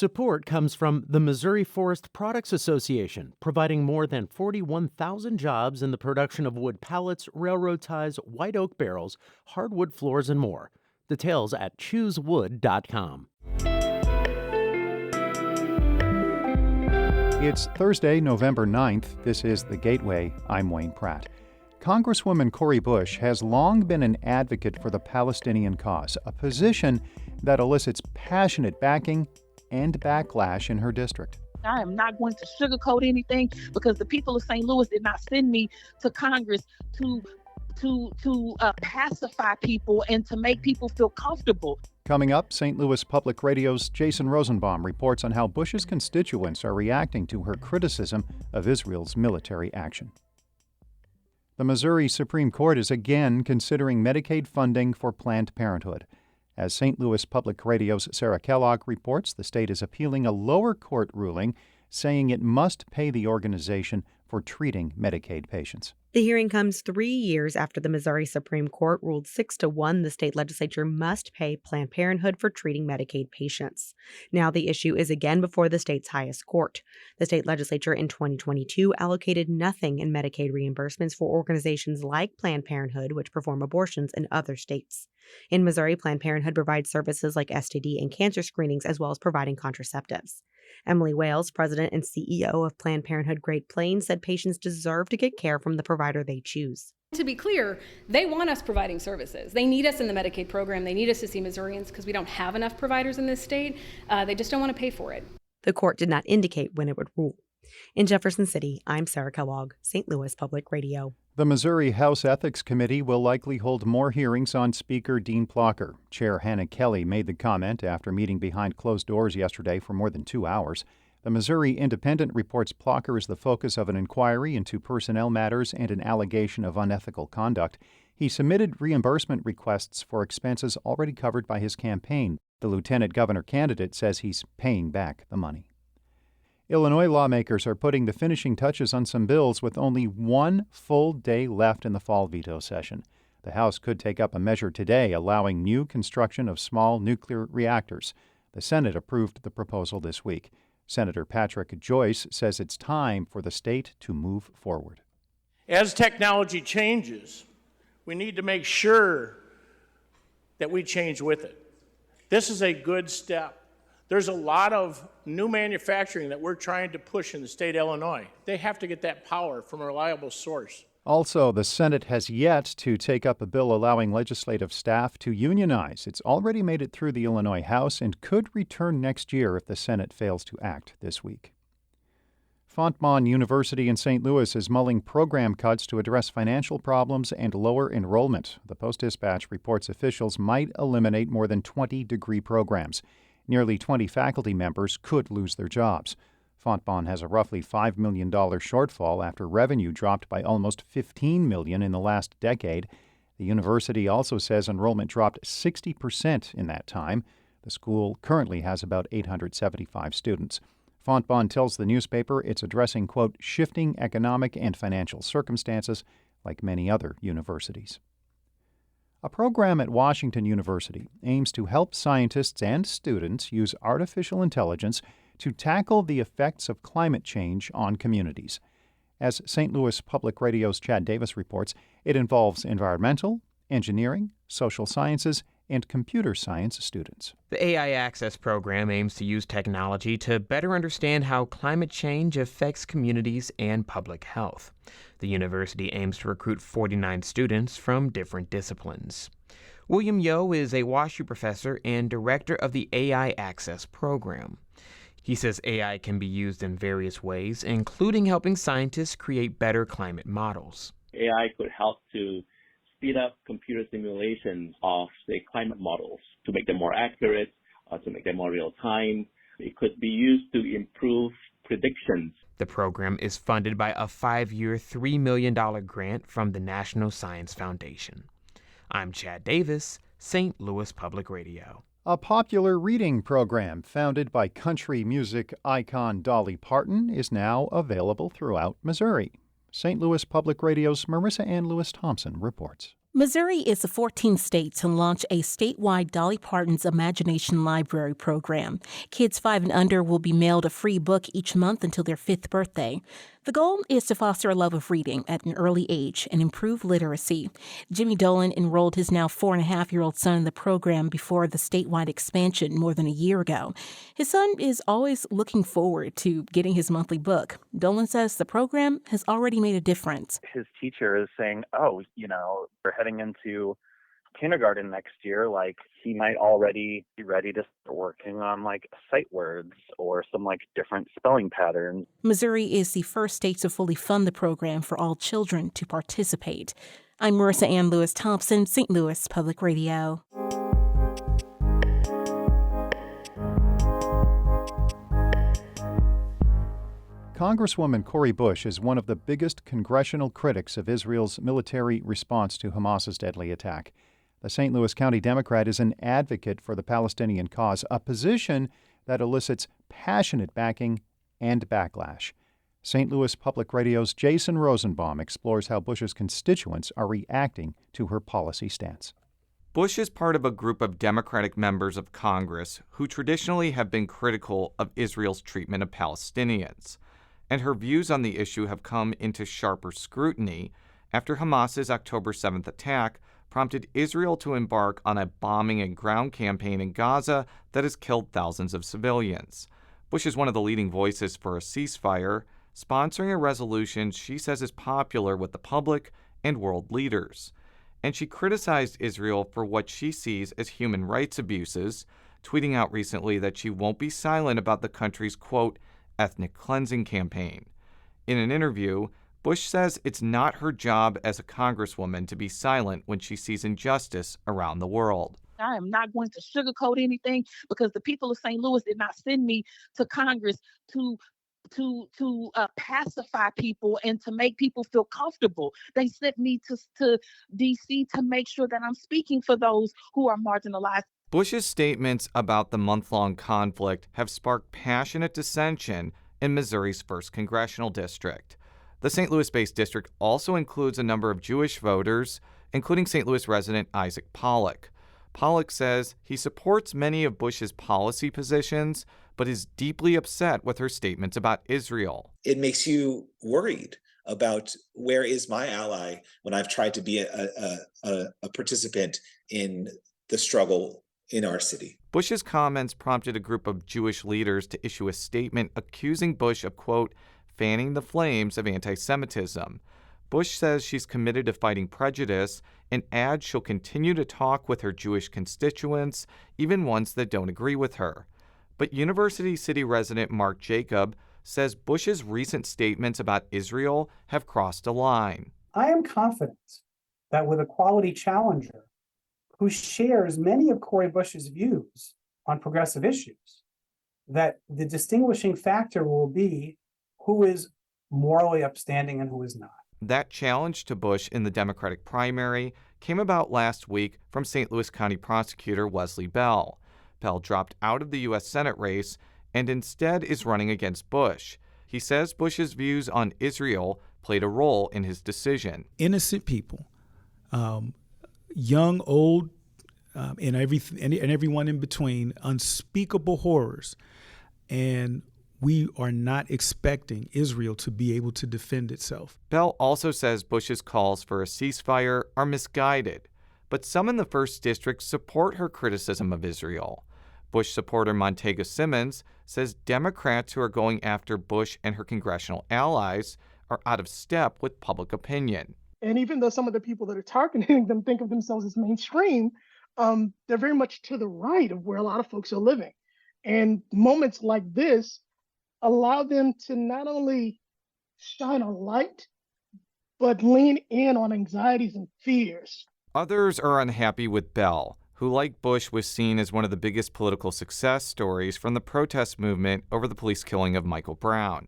Support comes from the Missouri Forest Products Association, providing more than 41,000 jobs in the production of wood pallets, railroad ties, white oak barrels, hardwood floors, and more. Details at choosewood.com. It's Thursday, November 9th. This is The Gateway. I'm Wayne Pratt. Congresswoman Cori has long been an advocate for the Palestinian cause, a position that elicits passionate backing and backlash in her district. I am not going to sugarcoat anything because the people of St. Louis did not send me to Congress to pacify people and to make people feel comfortable. Coming up, St. Louis Public Radio's Jason Rosenbaum reports on how Bush's constituents are reacting to her criticism of Israel's military action. The Missouri Supreme Court is again considering Medicaid funding for Planned Parenthood. As St. Louis Public Radio's Sarah Kellogg reports, the state is appealing a lower court ruling saying it must pay the organization for treating Medicaid patients. The hearing comes 3 years after the Missouri Supreme Court ruled 6-1 the state legislature must pay Planned Parenthood for treating Medicaid patients. Now the issue is again before the state's highest court. The state legislature in 2022 allocated nothing in Medicaid reimbursements for organizations like Planned Parenthood, which perform abortions in other states. In Missouri, Planned Parenthood provides services like STD and cancer screenings, as well as providing contraceptives. Emily Wales, president and CEO of Planned Parenthood Great Plains, said patients deserve to get care from the provider they choose. To be clear, they want us providing services. They need us in the Medicaid program. They need us to see Missourians because we don't have enough providers in this state. They just don't want to pay for it. The court did not indicate when it would rule. In Jefferson City, I'm Sarah Kellogg, St. Louis Public Radio. The Missouri House Ethics Committee will likely hold more hearings on Speaker Dean Plocher. Chair Hannah Kelly made the comment after meeting behind closed doors yesterday for more than 2 hours. The Missouri Independent reports Plocher is the focus of an inquiry into personnel matters and an allegation of unethical conduct. He submitted reimbursement requests for expenses already covered by his campaign. The lieutenant governor candidate says he's paying back the money. Illinois lawmakers are putting the finishing touches on some bills with only one full day left in the fall veto session. The House could take up a measure today allowing new construction of small nuclear reactors. The Senate approved the proposal this week. Senator Patrick Joyce says it's time for the state to move forward. As technology changes, we need to make sure that we change with it. This is a good step. There's a lot of new manufacturing that we're trying to push in the state of Illinois. They have to get that power from a reliable source. Also, the Senate has yet to take up a bill allowing legislative staff to unionize. It's already made it through the Illinois House and could return next year if the Senate fails to act this week. Fontbonne University in St. Louis is mulling program cuts to address financial problems and lower enrollment. The Post-Dispatch reports officials might eliminate more than 20 degree programs. Nearly 20 faculty members could lose their jobs. Fontbonne has a roughly $5 million shortfall after revenue dropped by almost $15 million in the last decade. The university also says enrollment dropped 60% in that time. The school currently has about 875 students. Fontbonne tells the newspaper it's addressing, quote, shifting economic and financial circumstances like many other universities. A program at Washington University aims to help scientists and students use artificial intelligence to tackle the effects of climate change on communities. As St. Louis Public Radio's Chad Davis reports, it involves environmental, engineering, social sciences, and computer science students. The AI Access program aims to use technology to better understand how climate change affects communities and public health. The university aims to recruit 49 students from different disciplines. William Yo is a WashU professor and director of the AI Access program. He says AI can be used in various ways, including helping scientists create better climate models. AI could help to speed up computer simulations of, say, climate models to make them more accurate, to make them more real time. It could be used to improve predictions. The program is funded by a 5-year, $3 million grant from the National Science Foundation. I'm Chad Davis, St. Louis Public Radio. A popular reading program founded by country music icon Dolly Parton is now available throughout Missouri. St. Louis Public Radio's Marissa Ann Lewis-Thompson reports. Missouri is the 14th state to launch a statewide Dolly Parton's Imagination Library program. Kids 5 and under will be mailed a free book each month until their 5th birthday. The goal is to foster a love of reading at an early age and improve literacy. Jimmy Dolan enrolled his now 4.5-year-old son in the program before the statewide expansion more than a year ago. His son is always looking forward to getting his monthly book. Dolan says the program has already made a difference. His teacher is saying, we're heading into kindergarten next year, he might already be ready to start working on sight words or some different spelling patterns. Missouri is the first state to fully fund the program for all children to participate. I'm Marissa Ann Lewis Thompson, St. Louis Public Radio. Congresswoman Cori Bush is one of the biggest congressional critics of Israel's military response to Hamas's deadly attack. The St. Louis County Democrat is an advocate for the Palestinian cause, a position that elicits passionate backing and backlash. St. Louis Public Radio's Jason Rosenbaum explores how Bush's constituents are reacting to her policy stance. Bush is part of a group of Democratic members of Congress who traditionally have been critical of Israel's treatment of Palestinians, and her views on the issue have come into sharper scrutiny after Hamas's October 7th attack prompted Israel to embark on a bombing and ground campaign in Gaza that has killed thousands of civilians. Bush is one of the leading voices for a ceasefire, sponsoring a resolution she says is popular with the public and world leaders. And she criticized Israel for what she sees as human rights abuses, tweeting out recently that she won't be silent about the country's, quote, ethnic cleansing campaign. In an interview, Bush says it's not her job as a congresswoman to be silent when she sees injustice around the world. I am not going to sugarcoat anything because the people of St. Louis did not send me to Congress to pacify people and to make people feel comfortable. They sent me to D.C. to make sure that I'm speaking for those who are marginalized. Bush's statements about the month-long conflict have sparked passionate dissension in Missouri's 1st congressional district. The St. Louis-based district also includes a number of Jewish voters, including St. Louis resident Isaac Pollock. Pollock says he supports many of Bush's policy positions, but is deeply upset with her statements about Israel. It makes you worried about where is my ally when I've tried to be a participant in the struggle in our city. Bush's comments prompted a group of Jewish leaders to issue a statement accusing Bush of, quote, fanning the flames of anti-Semitism. Bush says she's committed to fighting prejudice and adds she'll continue to talk with her Jewish constituents, even ones that don't agree with her. But University City resident Mark Jacob says Bush's recent statements about Israel have crossed a line. I am confident that with a quality challenger who shares many of Cori Bush's views on progressive issues, that the distinguishing factor will be who is morally upstanding and who is not. That challenge to Bush in the Democratic primary came about last week from St. Louis County Prosecutor Wesley Bell. Bell dropped out of the U.S. Senate race and instead is running against Bush. He says Bush's views on Israel played a role in his decision. Innocent people, young, old, and everyone in between, unspeakable horrors. And we are not expecting Israel to be able to defend itself. Bell also says Bush's calls for a ceasefire are misguided, but some in the 1st District support her criticism of Israel. Bush supporter Montega Simmons says Democrats who are going after Bush and her congressional allies are out of step with public opinion. And even though some of the people that are targeting them think of themselves as mainstream, they're very much to the right of where a lot of folks are living. And moments like this allow them to not only shine a light, but lean in on anxieties and fears. Others are unhappy with Bell, who, like Bush, was seen as one of the biggest political success stories from the protest movement over the police killing of Michael Brown.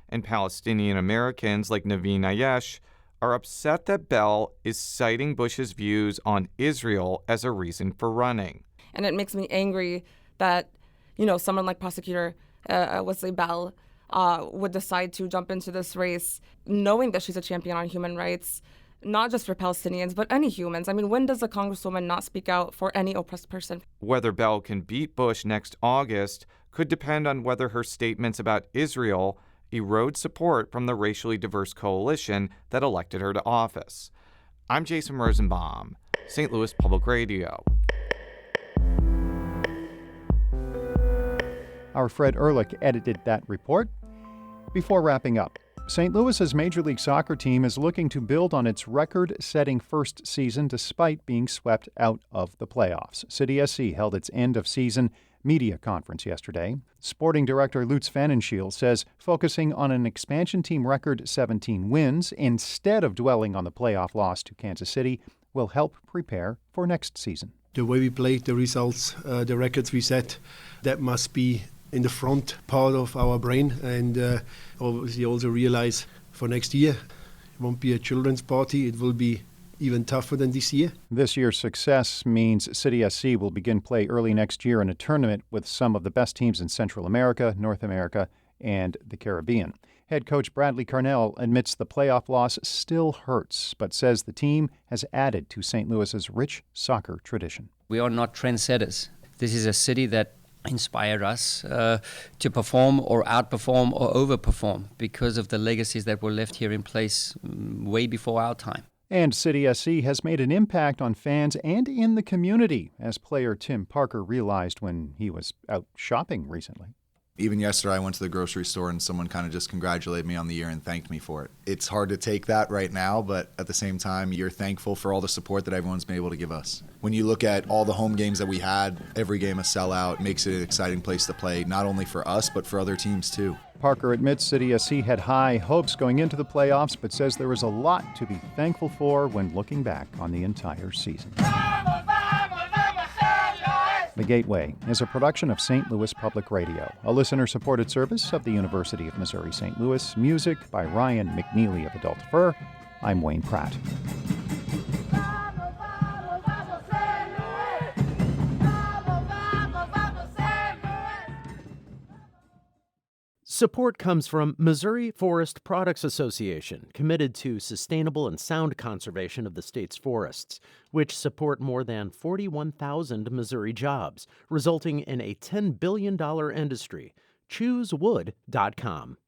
And Palestinian Americans like Naveen Ayesh are upset that Bell is citing Bush's views on Israel as a reason for running. And it makes me angry that, someone like Prosecutor Wesley Bell would decide to jump into this race knowing that she's a champion on human rights, not just for Palestinians, but any humans. I mean, when does a congresswoman not speak out for any oppressed person? Whether Bell can beat Bush next August could depend on whether her statements about Israel erode support from the racially diverse coalition that elected her to office. I'm Jason Rosenbaum, St. Louis Public Radio. Our Fred Ehrlich edited that report. Before wrapping up, St. Louis's Major League Soccer team is looking to build on its record-setting first season despite being swept out of the playoffs. City SC held its end-of-season media conference yesterday. Sporting director Lutz Pfannenstiel says focusing on an expansion team record 17 wins instead of dwelling on the playoff loss to Kansas City will help prepare for next season. The way we played, the results, the records we set, that must be in the front part of our brain, and obviously also realize for next year it won't be a children's party, it will be even tougher than this year. This year's success means City SC will begin play early next year in a tournament with some of the best teams in Central America, North America, and the Caribbean. Head coach Bradley Carnell admits the playoff loss still hurts, but says the team has added to St. Louis's rich soccer tradition. We are not trendsetters. This is a city that inspired us to perform or outperform or overperform because of the legacies that were left here in place way before our time. And City SC has made an impact on fans and in the community, as player Tim Parker realized when he was out shopping recently. Even yesterday, I went to the grocery store and someone kind of just congratulated me on the year and thanked me for it. It's hard to take that right now, but at the same time, you're thankful for all the support that everyone's been able to give us. When you look at all the home games that we had, every game a sellout, makes it an exciting place to play, not only for us, but for other teams too. Parker admits City SC had high hopes going into the playoffs, but says there was a lot to be thankful for when looking back on the entire season. The Gateway is a production of St. Louis Public Radio, a listener-supported service of the University of Missouri St. Louis. Music by Ryan McNeely of Adult Fur. I'm Wayne Pratt. Support comes from Missouri Forest Products Association, committed to sustainable and sound conservation of the state's forests, which support more than 41,000 Missouri jobs, resulting in a $10 billion industry. ChooseWood.com.